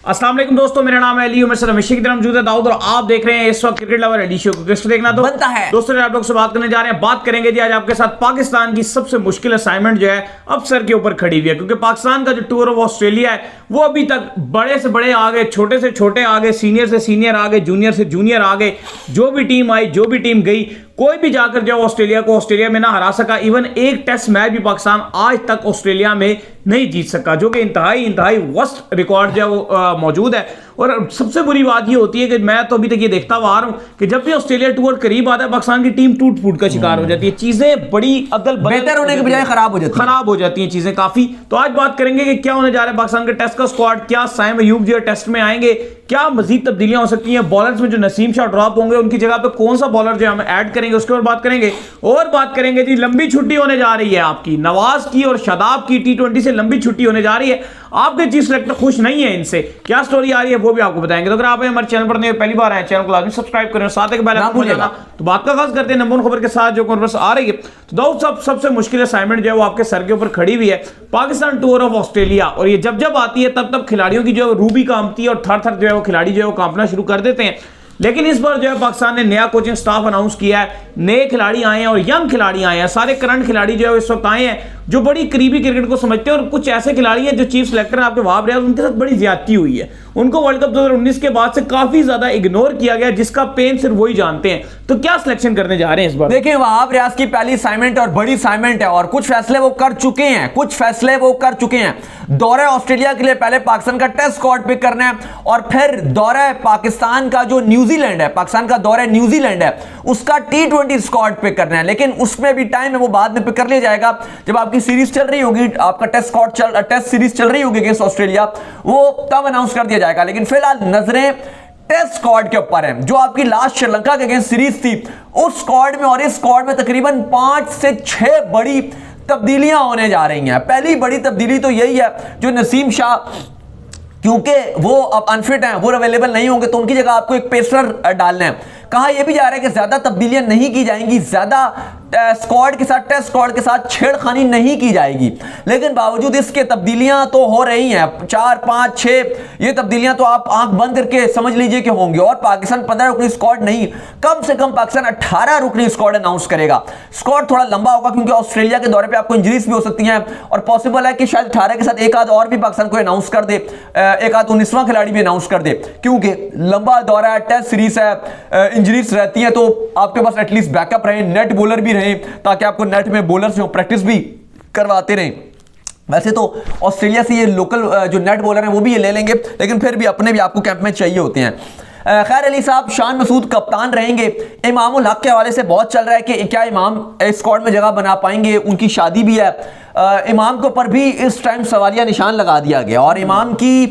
अस्सलाम वालेकुम दोस्तों, मेरा नाम है अली, मेरे साथ हमेशा की तरह मौजूद है दाऊद और आप देख रहे हैं इस वक्त क्रिकेट लवर अली शो को। क्रिकेट देखना तो बनता है दोस्तों, आप लोग से बात करने जा रहे हैं। बात करेंगे जी आज आपके साथ पाकिस्तान की सबसे मुश्किल असाइनमेंट जो है अब सर के ऊपर खड़ी हुई है, क्योंकि पाकिस्तान का जो टूर ऑफ ऑस्ट्रेलिया है वो अभी तक बड़े से बड़े आगे, छोटे से छोटे आगे, सीनियर से सीनियर आगे, जूनियर से जूनियर आगे, जो भी टीम आई, जो भी टीम गई, कोई भी जाकर जो ऑस्ट्रेलिया को ऑस्ट्रेलिया में ना हरा सका। इवन एक टेस्ट मैच भी पाकिस्तान आज तक ऑस्ट्रेलिया में नहीं जीत सका, जो कि इंतहाई वर्स्ट रिकॉर्ड जो है वो मौजूद है। और सबसे बुरी बात ये होती है कि मैं तो अभी तक ये देखता हुआ आ रहा हूं कि जब भी ऑस्ट्रेलिया टूर करीब आता है पाकिस्तान की टीम टूट फूट का शिकार हो जाती है, चीजें बड़ी अदल बदल, बेहतर होने के बजाय खराब हो जाती हैं चीजें काफी। तो आज बात करेंगे कि क्या होने जा रहा है पाकिस्तान के टेस्ट का स्क्वाड, क्या साइम अयूब जो टेस्ट में आएंगे, क्या मजीद तब्दीलियां हो सकती हैं, बॉलर्स में जो नसीम शाह ड्रॉप होंगे उनकी जगह पे कौन सा बॉलर जो हम ऐड करेंगे, उसके ऊपर बात करेंगे। और बात करेंगे जी, लंबी छुट्टी होने जा रही है आपकी, नवाज की और शादाब की T20 से लंबी छुट्टी होने जा रही है। आपके चीफ सेलेक्टर खुश नहीं है इनसे, क्या स्टोरी आ रही है वो भी आपको बताएंगे। तो अगर आप हमारे चैनल पर पहली बार आए, चैनल को लाजमी सब्सक्राइब करें, साथ एक बेल आइकन बजाना। तो बात का खास करते हैं नंबर खबर के साथ जो कॉन्फ्रेंस आ रही है। तो दाऊद सबसे मुश्किल असाइनमेंट जो है वो आपके सर के ऊपर खड़ी हुई है, पाकिस्तान टूर ऑफ ऑस्ट्रेलिया। और ये जब आती है तब खिलाड़ियों की जो रूबी कांपती है और थर जो है वो खिलाड़ी जो है वो कांपना शुरू कर देते हैं। लेकिन इस बार जो है पाकिस्तान ने नया कोचिंग स्टाफ अनाउंस किया है, नए खिलाड़ी आए हैं और यंग खिलाड़ी आए हैं, सारे करंट खिलाड़ी जो है इस वक्त आए हैं जो बड़ी करीबी क्रिकेट को समझते हैं। और कुछ ऐसे खिलाड़ी हैं जो चीफ सेलेक्टर आपके वहाब रियाज, उनके साथ बड़ी ज्यादती हुई है, उनको वर्ल्ड कप 2019 के बाद से काफी ज्यादा इग्नोर किया गया, जिसका पेन सिर्फ वही जानते हैं। तो क्या सिलेक्शन करने जा रहे हैं इस बार? देखिए, वहाब रियाज की पहली असाइनमेंट और बड़ी असाइनमेंट है और कुछ फैसले वो कर चुके हैं। दौरे ऑस्ट्रेलिया के लिए पहले पाकिस्तान का टेस्ट स्क्वाड पिक करना है और फिर दौरे पाकिस्तान का जो न्यूजीलैंड है, पाकिस्तान का दौरा न्यूजीलैंड है, उसका T20 स्क्वाड पिक करना है। लेकिन उसमें भी टाइम है, वो बाद में पिक कर लिया जाएगा जब आपकी सीरीज चल रही होगी, आपका टेस्ट सीरीज चल रही होगी अगेंस्ट ऑस्ट्रेलिया, वो तब अनाउंस कर दिया जाएगा। लेकिन फिलहाल नजरें टेस्ट स्क्वाड के ऊपर है, जो आपकी लास्ट श्रीलंका के अगेंस्ट सीरीज थी उस स्क्वाड में, और इस स्क्वाड में तकरीबन 5 से 6 बड़ी तब्दीलियां होने जा रही हैं। पहली बड़ी तब्दीली तो यही है, जो नसीम शाह, क्योंकि वो अब अनफिट हैं, वो अवेलेबल नहीं होंगे, तो उनकी जगह आपको एक पेसर डालना है। कहा यह भी जा रहा है कि ज्यादा तब्दीलियां नहीं की जाएंगी, ज्यादा स्क्वाड के साथ, टेस्ट स्क्वाड के साथ छेड़खानी नहीं की जाएगी। लेकिन बावजूद इसके तब्दीलियां तो हो रही हैं, 4, 5, 6 ये तब्दीलियां तो आप आंख बंद करके समझ लीजिए कि होंगी। और पाकिस्तान 15 रुकनी स्क्वाड नहीं, कम से कम पाकिस्तान 18 रुकनी स्क्वाड अनाउंस करेगा। स्क्वाड थोड़ा लंबा होगा क्योंकि ऑस्ट्रेलिया के दौरे पे आपको इंजरीज भी हो सकती हैं और पॉसिबल है कि शायद 18 के साथ एक आध और भी पाकिस्तान को अनाउंस कर दे, एक आध 19वां खिलाड़ी भी अनाउंस कर दे, क्योंकि लंबा दौरा है, टेस्ट सीरीज है, इंजरीज रहती है, तो आपके पास एटलीस्ट बैकअप रहे, नेट बॉलर भी रहे, ताकि आपको नेट में बॉलर से प्रैक्टिस भी करवाते रहें। वैसे तो ऑस्ट्रेलिया से ये लोकल जो नेट बॉलर हैं वो भी ये ले लेंगे, लेकिन फिर भी अपने भी आपको कैंप में चाहिए होते हैं। खैर अली साहब, शान मसूद कप्तान रहेंगे। इमामुल हक के हवाले से बहुत चल रहा है कि क्या इमाम स्क्वाड में जगह बना पाएंगे, उनकी शादी भी है। इमाम के ऊपर भी इस टाइम सवालिया निशान लगा दिया गया और इमाम की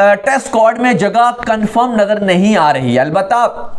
टेस्ट स्क्वाड में जगह कंफर्म नजर नहीं आ रही है। अलबत्ता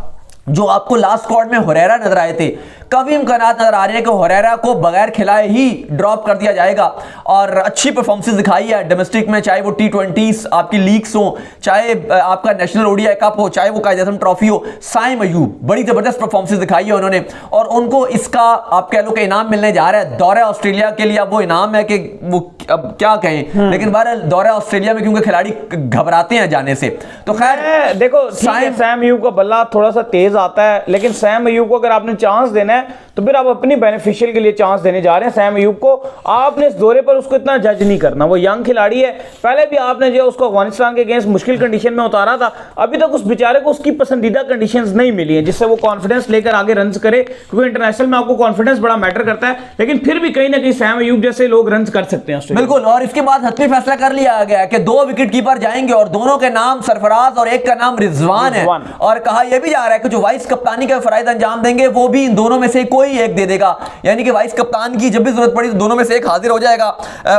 जो आपको लास्ट स्क्वाड में हुरैरा नजर आए थे, कभी इम्कानात नजर आ रहे हैं कि हुरैरा को बगैर खिलाए ही ड्रॉप कर दिया जाएगा। और अच्छी परफॉर्मेंस दिखाई है डोमेस्टिक में, चाहे वो T20 आपकी लीग्स हो, चाहे आपका नेशनल ODI कप हो, चाहे वो कायद-ए-आज़म ट्रॉफी हो। साइम अयूब बड़ी जबरदस्त परफॉर्मेंस दिखाई है उन्होंने और उनको इसका आप कह लो कि इनाम मिलने जा रहा है। दौरा ऑस्ट्रेलिया के लिए अब वो इनाम है कि वो अब क्या कहें, लेकिन बहरहाल दौरा ऑस्ट्रेलिया में क्योंकि खिलाड़ी घबराते हैं जाने से, तो खैर देखो सैम अयूब का बल्ला थोड़ा सा तेज आता है, लेकिन सैम अयूब को अगर आपने चांस देना है तो फिर आप अपनी बेनिफिशियल के लिए चांस देने जा रहे हैं। सैम अयूब को आपने इस दौरे पर उसको इतना जज नहीं करना, वो यंग खिलाड़ी है। पहले भी आपने जो उसको अफगानिस्तान के अगेंस्ट मुश्किल कंडीशन में उतारा था, अभी तक उस बेचारे को उसकी पसंदीदा कंडीशंस नहीं मिली है जिससे वो कॉन्फिडेंस लेकर आगे रन करे, क्योंकि इंटरनेशनल में आपको कॉन्फिडेंस बड़ा मैटर करता है। लेकिन फिर भी कहीं ना कहीं सैम अयूब जैसे लोग रन कर सकते हैं बिल्कुल। और इसके बाद हतमी फैसला कर लिया गया कि 2 विकेट कीपर जाएंगे और दोनों के नाम सरफराज और एक का नाम रिजवान है। और कहा यह भी जा रहा है कि जो वाइस कप्तानी का फराइज अंजाम देंगे वो भी इन दोनों में से कोई एक दे देगा, यानी कि वाइस कप्तान की जब भी जरूरत पड़ी तो दोनों में से एक हाजिर हो जाएगा।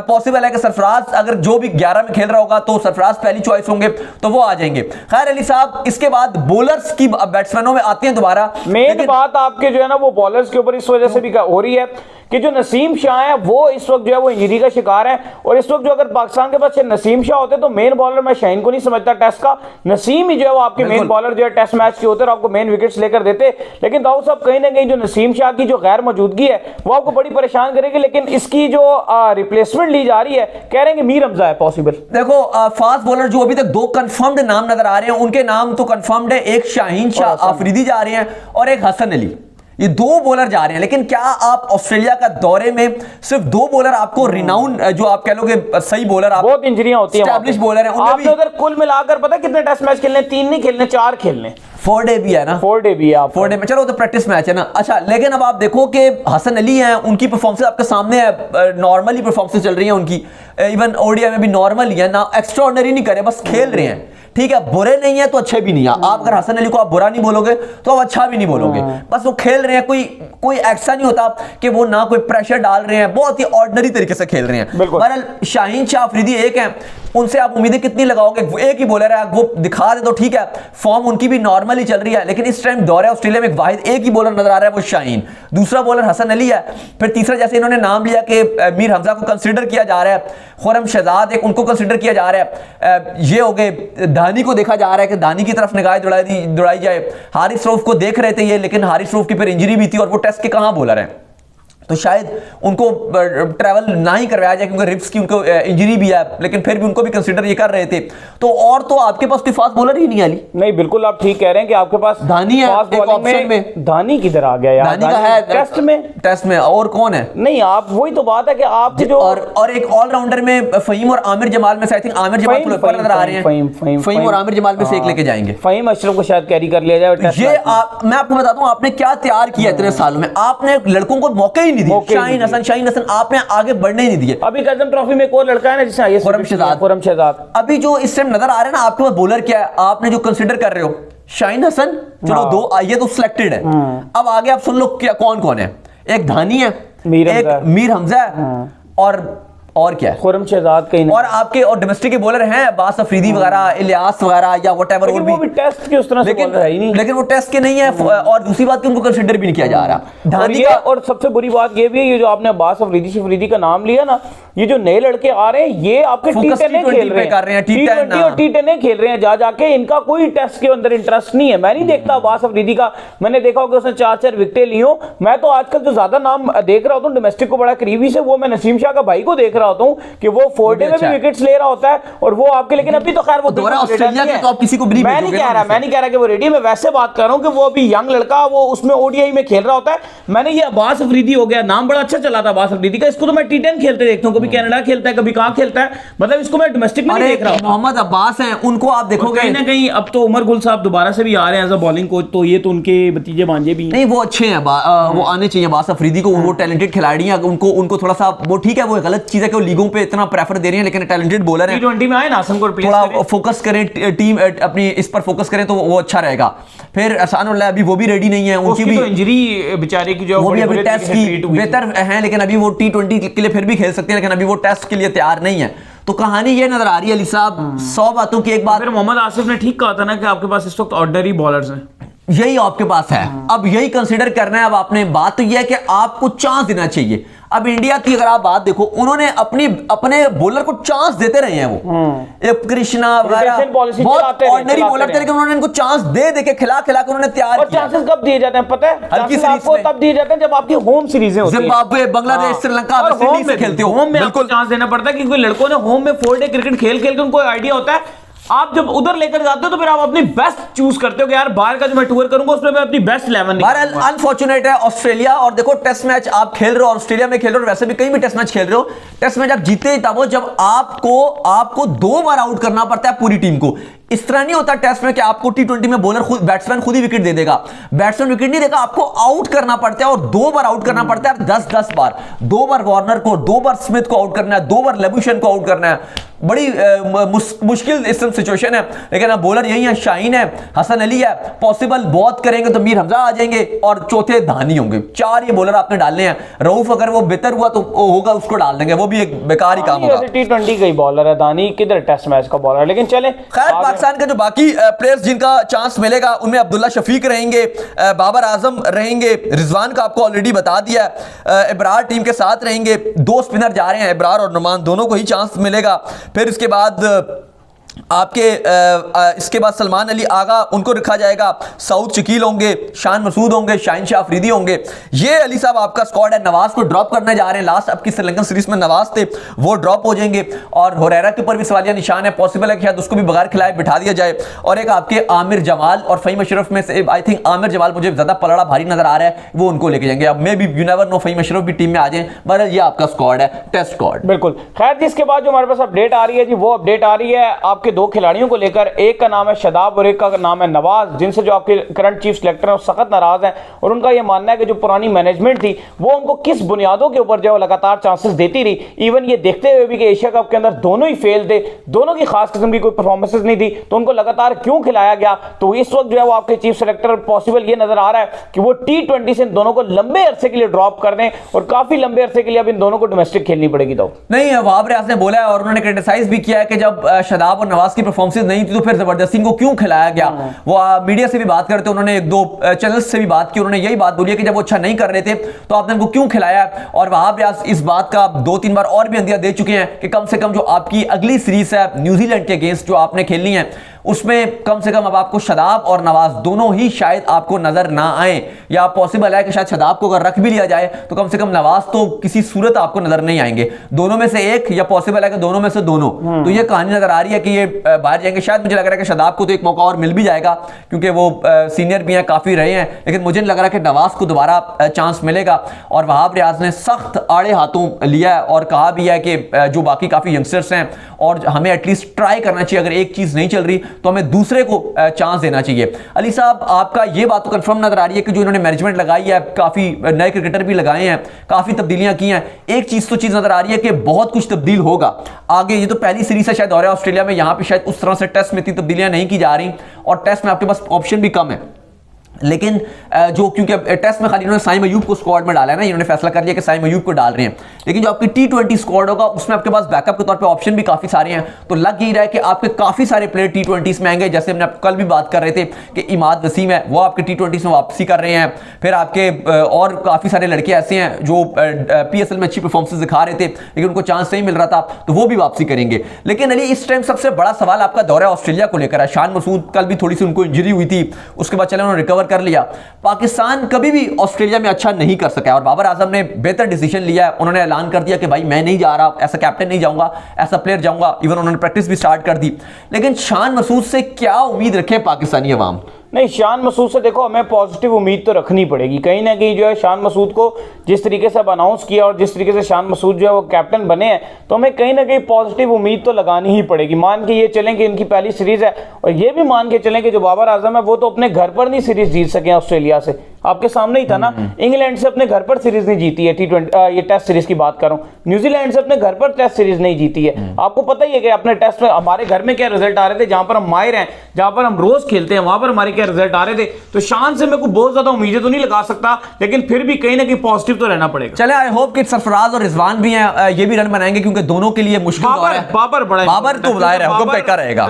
पॉसिबल है कि सरफराज अगर जो भी 11 में खेल रहा होगा तो सरफराज पहली चॉइस होंगे तो वो आ जाएंगे। खैर अली साहब, इसके बाद बॉलर्स की बैट्समैनों में आते हैं दोबारा। मेन बात आपके जो है ना वो बॉलर्स के ऊपर इस वजह से भी हो रही है कि जो नसीम शाह है वो इस वक्त जो है वो इंजरी का शिकार है। और इस वक्त जो अगर पाकिस्तान के पास नसीम शाह होते तो मेन बॉलर मैं शाहीन को नहीं समझता टेस्ट का, नसीम ही जो है वो आपके मेन बॉलर जो है टेस्ट मैच के होते और आपको मेन विकेट्स लेकर देते। लेकिन दाऊद साहब कहीं ना कहीं जो नसीम शाह की जो गैर मौजूदगी है वो आपको बड़ी परेशान करेगी, लेकिन इसकी जो रिप्लेसमेंट ली जा रही है कह रहे हैं कि मीर हमजा है पॉसिबल। देखो फास्ट बॉलर जो अभी तक 2 कंफर्म्ड नाम नजर आ रहे हैं, उनके नाम तो कंफर्म्ड है, एक शाहीन शाह आफरीदी जा रहे हैं और एक हसन अली, ये 2 बॉलर जा रहे हैं। लेकिन क्या आप ऑस्ट्रेलिया का दौरे में सिर्फ 2 बॉलर आपको रिनाउन जो आप कह लोगे सही बॉलर, आप बहुत इंजरियां होती हैं, एस्टैब्लिश बॉलर हैं, आपने उधर कुल मिलाकर पता कितने टेस्ट मैच खेलने, 3 नहीं खेलने 4 खेलने, 4 डे भी है ना, 4 डे भी है, 4 डे में चलो तो प्रैक्टिस मैच है ना। अच्छा लेकिन अब आप देखो कि हसन अली हैं, उनकी परफॉर्मेंस आपके सामने है, नॉर्मली परफॉर्मेंस चल रही है उनकी, इवन ओडीआई में भी नॉर्मल ही है ना, एक्स्ट्राऑर्डिनरी नहीं करे, बस खेल रहे हैं, ठीक है, बुरे नहीं है तो अच्छे भी नहीं है। आप अगर हसन अली को आप बुरा नहीं बोलोगे तो आप अच्छा भी नहीं बोलोगे, बस वो खेल रहे हैं, कोई ऐसा नहीं होता कि वो ना कोई प्रेशर डाल रहे हैं, बहुत ही ऑर्डिनरी तरीके से खेल रहे हैं। बहरहाल शाहीन शाह अफरीदी एक हैं, उनसे आप उम्मीदें कितनी लगाओगे, एक ही बॉलर है, वो दिखा दे तो ठीक है, फॉर्म उनकी भी नॉर्मल ही चल रही है, लेकिन इस टाइम दौरे ऑस्ट्रेलिया में एक ही बॉलर नजर आ रहा है, वो शाहीन, दूसरा बॉलर हसन अली है, फिर तीसरा जैसे इन्होंने नाम लिया कि मीर हमजा को कंसिडर किया जा रहा है, खुरम शहजाद एक उनको कंसिडर किया जा रहा है, ये हो गए, दानी को देखा जा रहा है कि दानी की तरफ निगाह दौड़ाई जाए, हारिस रऊफ को देख रहे थे ये, लेकिन हारिस रऊफ की फिर इंजरी भी थी और वो टेस्ट के कहां बॉलर है, तो शायद उनको ट्रैवल ना ही करवाया जाए क्योंकि रिब्स की उनको इंजरी भी है, लेकिन फिर भी उनको भी कंसीडर ये कर रहे थे। तो और तो आपके पास कोई फास्ट बॉलर ही नहीं आली। नहीं बिल्कुल आप ठीक कह रहे हैं कि आपके पास धानी है एक ऑप्शन में, धानी किधर आ गया यार, धानी का है टेस्ट में और कौन है, नहीं आप वही तो बात है कि आप जो और एक ऑलराउंडर में फहीम और आमिर जमाल में से आई थिंक आमिर जमाल थोड़ा ऊपर नजर आ रहे हैं, फहीम और आमिर जमाल में से एक लेके जाएंगे, फहीम अशरफ को शायद कैरी कर लिया जाए। ये मैं आपको बताता हूं आपने क्या तैयार किया इतने सालों में, आपने लड़कों को मौके ही नहीं दिए, शाहीन हसन आपने आगे बढ़ने ही नहीं दिए। अभी कर्जम ट्रॉफी में एक और लड़का है ना जिसने खुरम शहजाद, अभी जो इस टाइम नजर आ रहा है ना आपके पास बॉलर क्या है, आपने जो कंसीडर कर रहे हो शाहीन हसन, चलो 2 आइए तो सिलेक्टेड है, अब आगे आप सुन लो क्या कौन कौन है, एक धानी है, एक मीर हमजा है और क्या है खुरम शहजाद कहीं और आपके और डोमेस्टिक के बॉलर हैं अब्बास अफरीदी वगैरह, इलियास वगैरह या व्हाटएवर, और वो भी टेस्ट के उस तरह से बॉलर है ही नहीं, लेकिन वो टेस्ट के नहीं है, और दूसरी बात कि उनको कंसीडर भी नहीं किया जा रहा धानी का। और सबसे बुरी बात ये भी है, ये जो आपने अब्बास अफरीदी का नाम लिया ना, ये जो नए लड़के आ रहे हैं ये आपके T10 खेल रहे हैं, T20 और T10 खेल रहे हैं जाके, इनका कोई टेस्ट के अंदर इंटरेस्ट नहीं है। मैं नहीं देखता अब्बास अफरीदी का, मैंने देखा होगा उसने 4 विकेटें ली हो। मैं तो आजकल जो ज्यादा नाम देख रहा होता हूँ डोमेस्टिक को बड़ा करीबी से, वो मैं नसीम शाह का भाई को देख रहा होता हूँ कि वो 4 डे में भी विकेट्स ले रहा होता है और वो आपके, लेकिन अभी तो खैर वो ऑस्ट्रेलिया के तो आप किसी को भी मैं नहीं कह रहा कि वो रेडी, मैं वैसे बात कर रहा हूँ कि वो अभी यंग लड़का वो उसमें ओडीआई में खेल रहा होता है। मैंने ये अब्बास अफरीदी हो गया, नाम बड़ा अच्छा चला था अब्बास अफरीदी का, इसको तो मैं T10 खेलते देखता हूँ, कभी कनाडा खेलता है कभी कहाँ खेलता है, मतलब इसको मैं डोमेस्टिक में नहीं देख रहा हूँ। मोहम्मद अब्बास हैं, उनको आप देखोगे कहीं ना कहीं अब तो उमर गुल साहब दोबारा से भी आ रहे हैं एज अ बॉलिंग कोच, तो ये तो उनके भतीजे भांजे भी नहीं, वो अच्छे हैं, वो आने चाहिए अब्बास अफरीदी को, वो टैलेंटेड खिलाड़ी हैं, उनको थोड़ा सा वो ठीक है, वो गलत चीज है कि वो लीगों पे इतना प्रेफर दे रहे हैं, लेकिन टैलेंटेड बॉलर है, T20 में आए ना आसम को थोड़ा फोकस करें, टीम अपनी इस पर फोकस करें तो वो अच्छा रहेगा। फिर अहसानुल्लाह अभी वो भी रेडी नहीं है, उनकी भी इंजरी बेचारे की जो वो भी अभी टेस्ट की बेहतर है, लेकिन अभी वो T20 के लिए फिर भी खेल सकते हैं, लेकिन अभी वो टेस्ट के लिए तैयार नहीं है। तो कहानी ये नजर आ रही है अली साहब, 100 बातों की एक बात। फिर मोहम्मद आसिफ ने ठीक कहा था ना कि आपके पास इस वक्त ऑर्डिनरी बॉलर्स हैं, यही आपके पास है, अब यही कंसीडर करना है। अब आपने बात तो यह है कि आपको चांस देना चाहिए। अब इंडिया की अगर आप बात देखो, उन्होंने अपने बॉलर को चांस देते रहे हैं, वो कृष्णा वगैरह बहुत ऑर्डिनरी बॉलर थे, लेकिन उन्होंने इनको चांस दे के खिला के उन्होंने तैयार किया। चांसेस कब दिए जाते हैं पता है? हल्की सीरीज में तब दिए जाते हैं जब आपकी होम सीरीजें होती हैं, Zimbabwe, Bangladesh, Sri Lanka, West Indies खेलते हो, होम में आपको चांस देना पड़ता है क्योंकि लड़कों ने होम में 4 डे क्रिकेट खेल के उनको आइडिया होता है। आप जब उधर लेकर जाते हो तो फिर आप अपनी बेस्ट चूज करते हो कि यार बाहर का जो मैं टूर करूंगा उसमें मैं अपनी बेस्ट 11 निकालूंगा। अनफॉर्चुनेट है ऑस्ट्रेलिया, और देखो टेस्ट मैच आप खेल रहे हो, ऑस्ट्रेलिया में खेल रहे हो, वैसे भी कहीं भी टेस्ट मैच खेल रहे हो, टेस्ट मैच आप जीते तब हो जब आपको 2 बार आउट करना पड़ता है पूरी टीम को। इस तरह नहीं होता टेस्ट में कि आपको T20 में बॉलर बैट्समैन खुद ही विकेट दे देगा, बैट्समैन विकेट नहीं देगा, आपको आउट करना पड़ता है, और 2 बार आउट करना पड़ता है, 10-10 बार, 2 बार वार्नर को, 2 बार स्मिथ को आउट करना है, 2 बार लेबुशन को आउट करना है। बड़ी मुश्किल इस सिचुएशन है, लेकिन अब बॉलर यही है, शाहीन है, हसन अली है, पॉसिबल बहुत करेंगे तो मीर हमजा आ जाएंगे और चौथे धानी होंगे। 4 ये बॉलर आपने डालने हैं। रऊफ अगर वो बेहतर हुआ तो होगा, उसको डाल देंगे, वो भी एक बेकार ही काम होगा। T20 का ही बॉलर है धानी, किधर टेस्ट मैच का बॉलर है। लेकिन चले खैर, पाकिस्तान के जो बाकी प्लेयर्स जिनका चांस मिलेगा उनमें अब्दुल्ला शफीक रहेंगे, बाबर आजम रहेंगे, रिजवान का आपको ऑलरेडी बता दिया, इब्रार टीम के साथ रहेंगे, 2 स्पिनर जा रहे हैं, इब्रार और नुमान दोनों को ही चांस मिलेगा। फिर इसके बाद आपके इसके बाद सलमान अली आगा उनको रखा जाएगा, सऊद शकील होंगे, शान मसूद होंगे, शाहीन शाह अफरीदी होंगे। ये अली साहब आपका स्क्वाड है। नवाज को ड्रॉप करने जा रहे हैं, लास्ट आपकी श्रीलंकन सीरीज में नवाज थे, वो ड्रॉप हो जाएंगे। और हुरैरा के ऊपर भी सवालिया निशान है, पॉसिबल है कि शायद उसको भी बगैर खिलाए बिठा दिया जाए। और एक आपके आमिर जमाल और फ़हीम अशरफ में से आई थिंक आमिर जमाल मुझे ज्यादा पलड़ा भारी नजर आ रहा है, वो उनको लेके जाएंगे। अब may be you never know, Faheem Ashraf भी टीम में आ जाए। बहरहाल ये आपका स्क्वाड है, टेस्ट स्क्वाड। बिल्कुल। खैर जिसके बाद जो हमारे पास अपडेट आ रही है जी, वो अपडेट आ रही है आपके दो खिलाड़ियों को लेकर। एक का नाम है शादाब और एक का नाम है नवाज, जिनसे जो आपके करंट चीफ सिलेक्टर हैं वो सख्त नाराज हैं। और उनका ये मानना है कि जो पुरानी मैनेजमेंट थी वो उनको किस बुनियादों के ऊपर जो लगातार चांसेस देती रही, इवन ये देखते हुए भी कि एशिया कप के अंदर दोनों ही फेल थे, दोनों की खास किस्म की कोई परफॉर्मेंसेस नहीं थी, तो उनको लगातार क्यों खिलाया गया। तो इस वक्त जो है वो आपके चीफ सिलेक्टर पॉसिबल ये नजर आ रहा है कि वो T20 से इन दोनों को लंबे अरसे के लिए ड्रॉप कर दें और काफी लंबे अरसे के लिए अब इन दोनों को डोमेस्टिक खेलनी पड़ेगी। तो नहीं, वहाब रियाज ने बोला है और उन्होंने क्रिटिसाइज भी किया है कि जब शादाब और नवाज की परफॉर्मेंस नहीं थी तो फिर जबरदस्ती को क्यों खिलाया गया। वो मीडिया से भी बात करते, उन्होंने एक दो चैनल्स से भी बात की, उन्होंने यही बात बोली है कि जब वो अच्छा नहीं कर रहे थे तो आपने उनको क्यों खिलाया। और वहाब रियाज इस बात का 2-3 बार और भी अंदिया दे चुके हैं कि कम से कम जो आपकी अगली सीरीज है न्यूजीलैंड के अगेंस्ट जो आपने खेलनी है, उसमें कम से कम अब आपको शादाब और नवाज दोनों ही शायद आपको नजर ना आए, या पॉसिबल है कि शायद शादाब को अगर रख भी लिया जाए तो कम से कम नवाज तो किसी सूरत आपको नजर नहीं आएंगे। दोनों में से एक, या पॉसिबल है कि दोनों में से दोनों। तो ये कहानी नजर आ रही है कि ये बाहर जाएंगे। शायद मुझे लग रहा है कि शादाब को तो एक मौका और मिल भी जाएगा क्योंकि वो सीनियर भी हैं, काफी रहे हैं, लेकिन मुझे लग रहा है कि नवाज को दोबारा चांस मिलेगा। और वहाब रियाज ने सख्त आड़े हाथों लिया है और कहा भी है कि जो बाकी काफी यंगस्टर्स हैं और हमें एटलीस्ट ट्राई करना चाहिए, अगर एक चीज नहीं चल रही तो हमें दूसरे को चांस देना चाहिए। अली साहब आपका ये बात तो कंफर्म नजर आ रही है कि जो इन्होंने मैनेजमेंट लगाई है, काफी नए क्रिकेटर भी लगाए हैं, काफी तब्दीलियां की हैं। एक चीज नजर आ रही है कि बहुत कुछ तब्दील होगा आगे। ये तो पहली सीरीज है शायद दौरे ऑस्ट्रेलिया में, यहां पे शायद उस तरह से टेस्ट में इतनी तब्दीलियां नहीं की जा रही और टेस्ट में आपके पास ऑप्शन भी कम है। लेकिन जो क्योंकि टेस्ट में खाली इन्होंने साइम अयूब को स्क्वाड में डाला है ना, इन्होंने फैसला कर लिया कि साइम अयूब को डाल रहे हैं, लेकिन जो आपकी T20 स्क्वाड होगा उसमें आपके पास बैकअप के तौर पे ऑप्शन भी काफी सारे हैं। तो लग यही रहा है कि आपके काफी सारे प्लेयर T20 में आएंगे। जैसे हमने कल भी बात कर रहे थे कि इमाद वसीम है, वो आपके T20 में वापसी कर रहे हैं। फिर आपके और काफी सारे लड़के ऐसे हैं जो PSL में अच्छी परफॉर्मेंस दिखा रहे थे लेकिन उनको चांस नहीं मिल रहा था, तो वो भी वापसी करेंगे। लेकिन अली इस टाइम सबसे बड़ा सवाल आपका दौरा ऑस्ट्रेलिया को लेकर है। शान मसूद कल भी थोड़ी सी उनको इंजरी हुई थी, उसके बाद चले उन्होंने रिकवर कर लिया। पाकिस्तान कभी भी ऑस्ट्रेलिया में अच्छा नहीं कर सका और बाबर आजम ने बेहतर डिसीजन लिया है। उन्होंने ऐलान कर दिया कि भाई मैं नहीं जा रहा, ऐसा कैप्टन नहीं जाऊंगा, ऐसा प्लेयर जाऊंगा। इवन उन्होंने प्रैक्टिस भी स्टार्ट कर दी। लेकिन शान मसूद से क्या उम्मीद रखे पाकिस्तानी अवाम? नहीं, शान मसूद से देखो हमें पॉजिटिव उम्मीद तो रखनी पड़ेगी। कहीं ना कहीं जो है शान मसूद को जिस तरीके से अब अनाउंस किया और जिस तरीके से शान मसूद जो है वो कैप्टन बने हैं, तो हमें कहीं ना कहीं पॉजिटिव उम्मीद तो लगानी ही पड़ेगी। मान के ये चलें कि इनकी पहली सीरीज है, और ये भी मान के चलें कि जो बाबर आजम है वो तो अपने घर पर नहीं सीरीज जीत सके ऑस्ट्रेलिया से, आपके सामने ही था ना। इंग्लैंड से अपने घर पर सीरीज नहीं जीती है, T20 ये टेस्ट सीरीज की बात कर रहा हूं। न्यूजीलैंड से अपने घर पर टेस्ट सीरीज नहीं जीती है। आपको पता ही है कि अपने टेस्ट में हमारे घर में क्या रिजल्ट आ रहे थे, जहां पर हम माहिर हैं, जहां पर हम रोज खेलते हैं, वहां पर हमारे क्या रिजल्ट आ रहे थे। तो शान से मैं को बहुत ज्यादा उम्मीदें तो नहीं लगा सकता, लेकिन फिर भी कहीं ना कहीं पॉजिटिव तो रहना पड़ेगा। चले, आई होप कि सरफराज और रिजवान भी हैं, ये भी रन बनाएंगे क्योंकि दोनों के लिए मुश्किल दौर है। बाबर तो बुलाए रहे, हुक्म का रहेगा।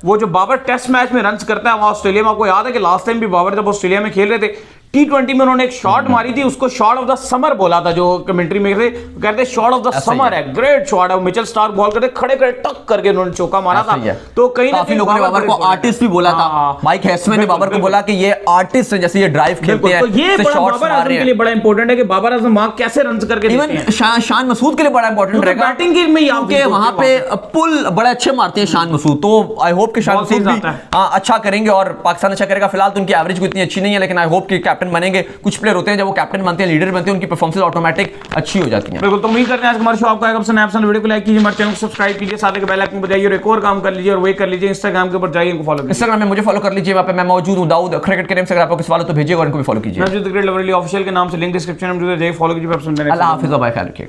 वो जो बाबर टेस्ट मैच में रन करता है वहां ऑस्ट्रेलिया में, आपको याद है कि लास्ट टाइम भी बाबर जब ऑस्ट्रेलिया में खेल रहे थे T20 में उन्होंने एक शॉट मारी थी, उसको शॉट ऑफ द समर बोला था। जो कमेंट्री में थे कहते शॉट ऑफ द समर है, ग्रेट शॉट है। मिचेल स्टार्क बॉल करते खड़े खड़े टक करके उन्होंने चौका मारा था। तो कहीं काफी लोगों ने बाबर को आर्टिस्ट भी बोला था। माइक हेस्मैन ने बाबर को बोला कि ये आर्टिस्ट है, जैसे ये ड्राइव खेलते हैं। तो ये बाबर आजम के लिए बड़ा इंपॉर्टेंट है कि बाबर आजम वहां कैसे रन करके देते हैं। इवन शान मसूद के लिए बड़ा इंपॉर्टेंट रहेगा बैटिंग के में, क्योंकि वहां पे पुल बड़े अच्छे मारते हैं शान मसूद। तो आई होप कि शान मसूद भी अच्छा करेंगे और पाकिस्तान अच्छा करेगा। फिलहाल तो उनकी एवरेज को इतनी अच्छी नहीं है, लेकिन आई होप कि कैप्टन बनेंगे। कुछ प्लेयर होते हैं जब वो कैप्टन बनते हैं, लीडर बनते हैं, उनकी परफॉर्मेंस ऑटोमेटिक अच्छी हो जाती है। बिल्कुल, तो उम्मीद करते हैं आज हमारे शो आपको आएगा पसंद। आप वीडियो को लाइक कीजिए, हमारे चैनल को सब्सक्राइब कीजिए, साथ में बेल आइकन बजाइए और एक और काम कर लीजिए और वही कर लीजिए इंस्टाग्राम के ऊपर जाइए, इनको फॉलो कीजिए। इंस्टाग्राम में मुझे फॉलो कर लीजिए, वहां पे मैं मौजूद हूं, दाऊद क्रिकेट के नेम से। अगर आपको किसी सवाल हो तो भेजिए और इनको भी फॉलो कीजिए। मैं जो क्रिकेट लवरली ऑफिशियल के नाम से लिंक डिस्क्रिप्शन में, मुझे जाइए फॉलो कीजिए। अल्लाह हाफिज़, बाय, ख्याल रखिएगा।